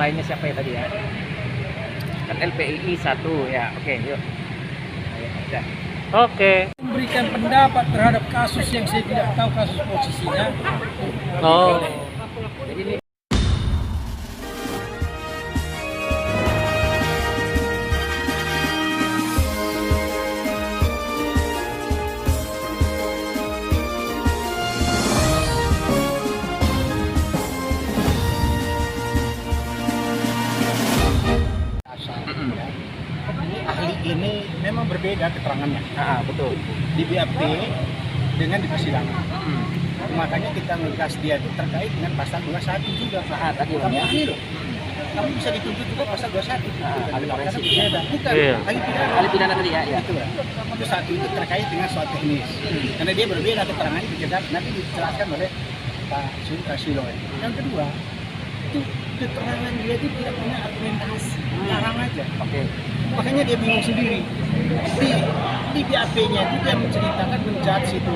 lainnya siapa ya tadi ya? Kan LPII 1 ya. Oke, yuk. Ayo, udah. Oke. Memberikan pendapat terhadap kasus yang saya tidak tahu kasus posisinya. Oh. Jadi ini Ahli ini memang berbeda keterangannya betul. di BAP dengan di persidangan. Makanya kita ngegas dia itu terkait dengan pasal 21 juga. Tadi Kamu ya. ahli loh. Kamu bisa dituntut juga pasal 21. ahli forensik. Beda. Bukan Iya. ahli pidana. Ahli pidana tadi ya, ya. Itu lah. Itu satu itu terkait dengan suatu teknis. Karena dia berbeda keterangannya dikejar nanti dijelaskan oleh Pak Silo. Yang kedua, itu keterangan dia itu tidak punya argumentasi, ngarang aja. Oke. Makanya dia bingung sendiri. Di BAP-nya itu dia menceritakan menjudge itu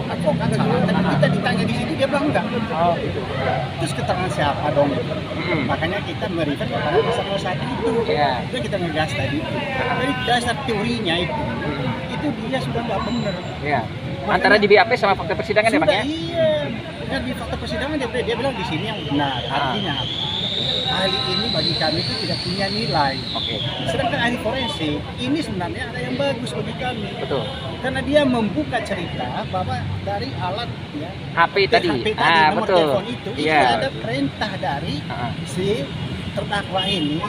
advokat salah, tapi kita ditanya di situ dia bilang enggak. Gitu. Terus keterangan siapa dong? Makanya kita merefer kepada pasal 21 itu. Iya. Itu kita ngegas tadi. Dari dasar teorinya itu dia sudah nggak benar. Ya. Antara di BAP sama fakta persidangan ya, Bang Sudah, ya? iya. Dan di fakta persidangan dia bilang di sini yang benar. Artinya apa? Ahli ini bagi kami itu tidak punya nilai. Oke. Sedangkan ahli forensik ini sebenarnya ada yang bagus bagi kami. Betul. Karena dia membuka cerita bahwa dari alat ya HP tadi. HP tadi nomor Betul. telepon itu Iya. ada perintah dari si terdakwa ini,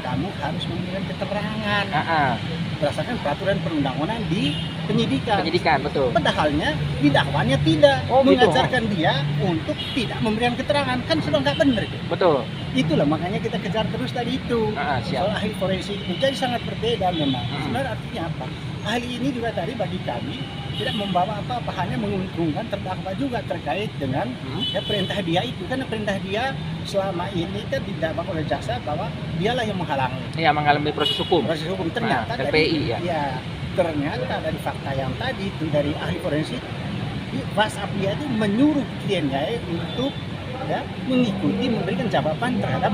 kamu harus memberikan keterangan berdasarkan peraturan perundang-undangan di penyidikan. Penyidikan, betul. Padahalnya di dakwanya tidak Oh, gitu. mengajarkan dia untuk tidak memberikan keterangan, kan sudah nggak benar itu. Betul. Itulah makanya kita kejar terus tadi itu. Siap. Soal ahli forensik itu jadi sangat berbeda memang. Sebenarnya artinya apa? Ahli ini juga tadi bagi kami tidak membawa apa-apa, hanya menguntungkan terdakwa juga terkait dengan ya, perintah dia itu. Karena perintah dia selama ini kan didapat oleh jaksa bahwa dialah yang menghalangi Iya, mengalami proses hukum. proses hukum. Ternyata LPI dari, ternyata dari fakta yang tadi itu dari ahli forensik di WhatsApp dia itu menyuruh kliennya untuk ya, mengikuti memberikan jawaban terhadap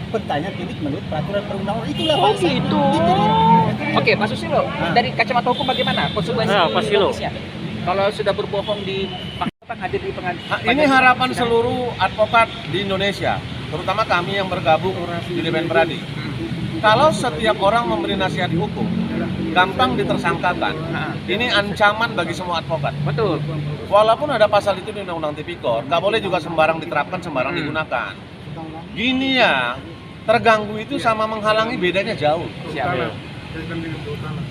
pertanyaan klinik menurut peraturan perundang-undangan. Itulah Oh, WhatsApp. gitu. Itu dia. Oke, Pak Susilo, dari kacamata hukum bagaimana konsekuensi Pak Susilo. logisnya? Kalau sudah berbohong di hadir di pengadilan. Ini harapan seluruh advokat di Indonesia, terutama kami yang bergabung di Dewan Pradi. Kalau setiap orang memberi nasihat hukum, gampang ditersangkakan. Ini ancaman bagi semua advokat. Betul. Walaupun ada pasal itu di Undang-Undang Tipikor, nggak boleh juga sembarang diterapkan, sembarang digunakan. Gini ya, terganggu itu sama menghalangi bedanya jauh. Siap. Ya.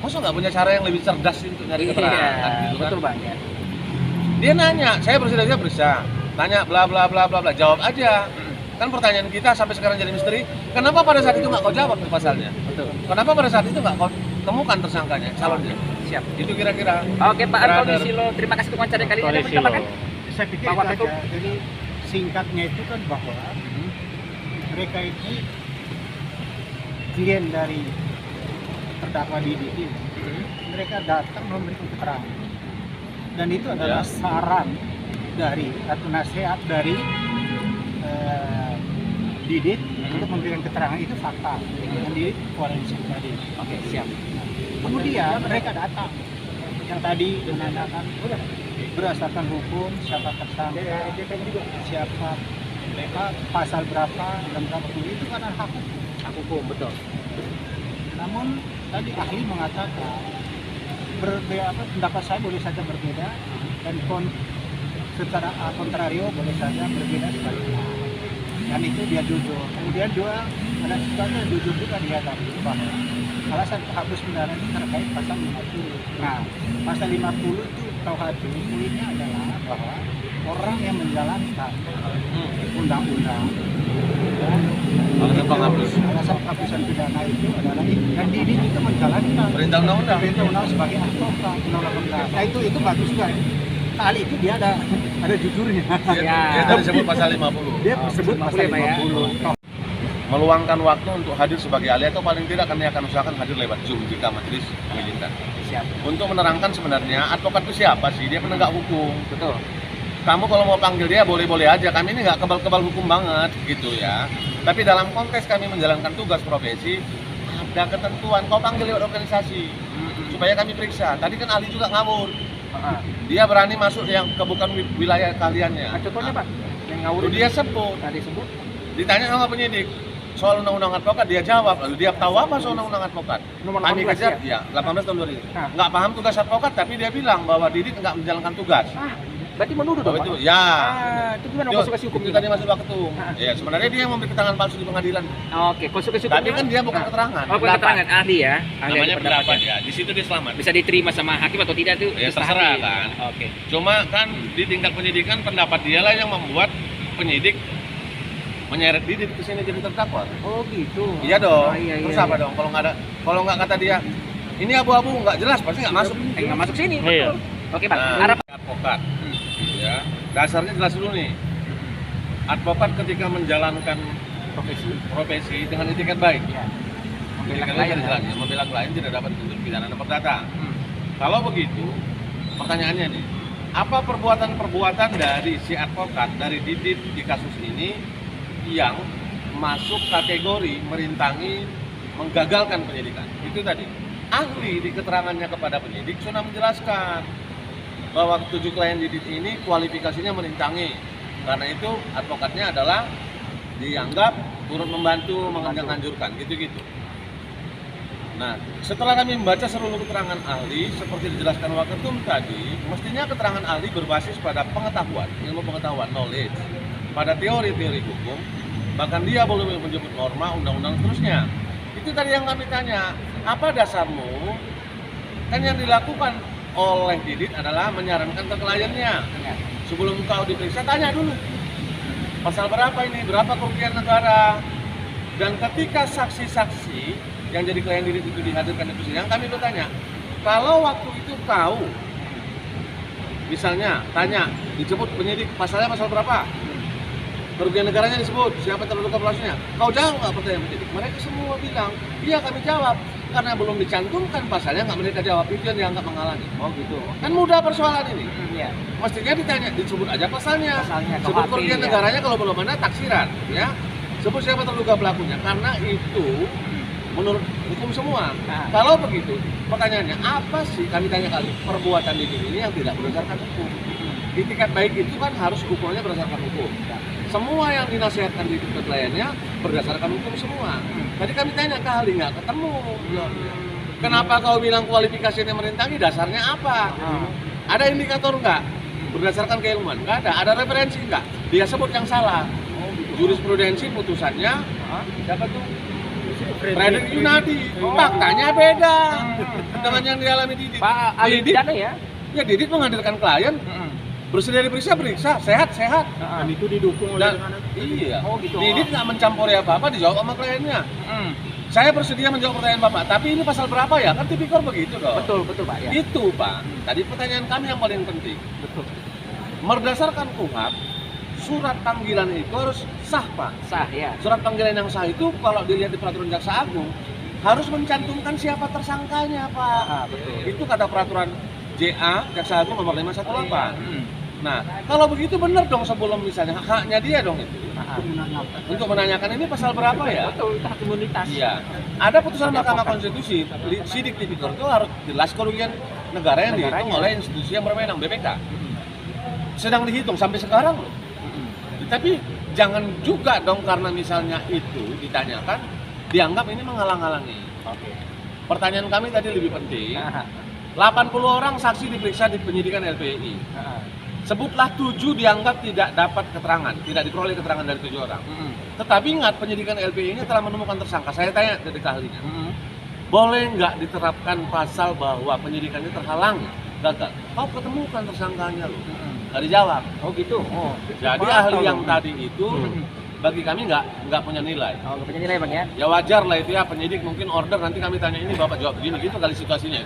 Masa nggak punya cara yang lebih cerdas untuk nyari keterangan? Gitu kan? Betul, Bang. Ya. Dia nanya, saya bersedia, tanya bla bla bla bla bla, jawab aja. Kan pertanyaan kita sampai sekarang jadi misteri, kenapa pada saat itu nggak kau jawab tuh pasalnya? Betul. Kenapa pada saat itu nggak kau temukan tersangkanya, calonnya? Siap. Itu kira-kira. Oke, Pak Antoni Silo, terima kasih untuk wawancara kali ini. Ada Antoni menambahkan? Saya pikir Bahwa itu itu- aja. Jadi singkatnya itu kan bahwa mereka ini klien dari terdakwa Didi ini, mereka datang memberikan keterangan dan itu adalah saran dari atau nasihat dari Didit untuk memberikan keterangan, itu fakta dengan Didit forensik tadi. Oke, siap. Kemudian mereka datang yang tadi menanyakan berdasarkan hukum siapa tersangka, siapa pasal berapa dan berapa itu kan hak hukum. Hak hukum, betul. Namun tadi ahli mengatakan pendapat saya boleh saja berbeda dan secara kontrario boleh saja berbeda sebaliknya. Dan itu dia jujur. Kemudian juga ada sesuatu yang jujur juga dia tadi bahwa alasan penghapus pidana itu terkait pasal 50. Nah, pasal 50 itu KUHP poinnya adalah bahwa orang yang menjalankan undang-undang Alasan penghapus. alasan penghapusan pidana itu adalah itu. Dan Didi itu menjalankan Perintah undang-undang. perintah undang sebagai advokat undang-undang. Nah itu bagus juga. Kali itu dia ada jujurnya. Dia tadi sebut pasal 50. Dia sebut pasal 50 ya. 50. Meluangkan waktu untuk hadir sebagai ahli atau paling tidak kami akan usahakan hadir lewat Zoom jika majelis mengizinkan. Siap. Untuk menerangkan sebenarnya advokat itu siapa sih? Dia penegak hukum. Betul. kamu kalau mau panggil dia boleh-boleh aja, kami ini nggak kebal-kebal hukum banget gitu ya. Tapi dalam konteks kami menjalankan tugas profesi, ada ketentuan, kau panggil lewat organisasi supaya kami periksa. Tadi kan ahli juga ngawur, dia berani masuk yang ke bukan wilayah kaliannya. Contohnya Pak, yang ngawur Lalu dia sebut, tadi sebut ditanya sama penyidik soal undang-undang advokat, dia jawab. Lalu dia tahu apa soal undang-undang advokat? Nomor Kami 18 kejar, ya? ya 18 tahun 2000. Nah. Nggak paham tugas advokat, tapi dia bilang bahwa Didit nggak menjalankan tugas. berarti menuduh dong Bahwa Pak? itu, ya. Itu gimana Itu, konsekuensi hukumnya? itu tadi masuk waktu. Ah. Ya, sebenarnya dia yang memberi keterangan palsu di pengadilan. Oke, konsekuensi Tapi hukumnya. kan dia bukan keterangan. Oh, bukan keterangan ahli ya. Ahli Namanya ada pendapat pendapatnya. ya. Di situ dia selamat. Bisa diterima sama hakim atau tidak tuh? Ya, terserah terserah hakim. kan. Oke. Cuma kan di tingkat penyidikan pendapat dialah yang membuat penyidik menyeret Didit ke sini jadi terdakwa. Oh gitu. Iya dong. Oh, iya, Terus iya, apa iya. dong? Kalau nggak kata dia, ini abu-abu nggak jelas, pasti nggak masuk. Nggak masuk sini. Iya. Betul. Oke Pak. Nah, Harap. advokat, ya dasarnya jelas dulu nih. Advokat ketika menjalankan profesi dengan etiket baik, Membela etiket klien, baik ya. jelas, membela klien tidak dapat dituntut pidana dan perdata. Kalau begitu, pertanyaannya nih, apa perbuatan-perbuatan dari si advokat, dari Didit di kasus ini yang masuk kategori merintangi, menggagalkan penyidikan? Itu tadi, ahli di keterangannya kepada penyidik sudah menjelaskan bahwa 7 klien Didit ini kualifikasinya merintangi. Karena itu advokatnya adalah dianggap turut membantu menghancurkan, gitu-gitu. Nah, setelah kami membaca seluruh keterangan ahli seperti dijelaskan Waketum tadi, mestinya keterangan ahli berbasis pada pengetahuan, ilmu pengetahuan, knowledge, pada teori-teori hukum, bahkan dia boleh menyebut norma, undang-undang, seterusnya. Itu tadi yang kami tanya, apa dasarmu? Kan yang dilakukan oleh Didit adalah menyarankan ke kliennya, sebelum kau diperiksa, tanya dulu pasal berapa ini, berapa kerugian negara. Dan ketika saksi-saksi yang jadi klien Didit itu dihadirkan di persidangan, kami bertanya, kalau waktu itu kau misalnya tanya, disebut penyidik pasalnya pasal berapa, kerugian negaranya disebut, siapa terduga pelakunya, kau jawab nggak pertanyaan penyidik? Mereka semua bilang, iya kami jawab, karena belum dicantumkan pasalnya nggak mereka jawab, itu yang dianggap menghalangi. Oh gitu. Kan mudah persoalan ini. Iya. Mestinya ditanya, disebut aja pasalnya, Pasalnya, sebut KUHP, kerugian ya. negaranya, kalau belum ada taksiran, ya. Sebut siapa terduga pelakunya, karena itu menurut hukum semua. Nah. Kalau begitu, pertanyaannya apa sih, kami tanya kali, perbuatan Didit ini yang tidak berdasarkan hukum? Itikat baik itu kan harus hukumnya berdasarkan hukum. Semua yang dinasihatkan Didit ke kliennya berdasarkan hukum semua. Tadi kami tanya ke ahli, nggak ketemu. Kenapa kau bilang kualifikasinya merintangi, dasarnya apa? Ada indikator nggak? Berdasarkan keilmuan? Nggak ada. Ada referensi nggak? Dia sebut yang salah. Jurisprudensi putusannya, siapa tuh? Fredrik Yunadi. Faktanya beda dengan yang dialami Didit. Pak ahli Didit, pidana ya. ya Didit menghadirkan klien, bersedia diperiksa, sehat. Dan itu didukung oleh Dan dengan iya, Oh, gitu. Didit nggak mencampuri apa-apa, dijawab sama kliennya. Saya bersedia menjawab pertanyaan Bapak, tapi ini pasal berapa ya? Kan tipikor begitu dong. Betul Pak ya. Itu Pak, tadi pertanyaan kami yang paling penting. Betul. Berdasarkan KUHP, surat panggilan itu harus sah Pak. Sah ya. Surat panggilan yang sah itu kalau dilihat di peraturan Jaksa Agung, harus mencantumkan siapa tersangkanya Pak. Betul. Itu kata peraturan JA Jaksa Agung nomor 518. Nah, kalau begitu benar dong, sebelum misalnya haknya dia dong itu. Untuk menanyakan ini pasal berapa ya? Betul, itu hak imunitas. Iya. Ada putusan Mahkamah Konstitusi, sidik tipikor itu harus jelas kerugian negara yang dihitung Negaranya. oleh institusi yang berwenang, BPK. Sedang dihitung sampai sekarang loh. Tapi jangan juga dong karena misalnya itu ditanyakan, dianggap ini menghalang-halangi. Oke. Pertanyaan kami tadi lebih penting. Nah, 80 orang saksi diperiksa di penyidikan LPI. Sebutlah 7 dianggap tidak dapat keterangan, tidak diperoleh keterangan dari 7 orang. Tetapi ingat, penyidikan LPI ini telah menemukan tersangka. Saya tanya dari ahlinya, boleh nggak diterapkan pasal bahwa penyidikannya terhalang, gagal? Kau ketemukan tersangkanya loh, nggak dijawab. Oh gitu. Oh. Jadi ahli yang tadi itu bagi kami nggak punya nilai. Oh, nggak punya nilai Bang ya. Ya wajar lah itu ya, penyidik mungkin order nanti kami tanya ini Bapak jawab begini, gitu kali situasinya.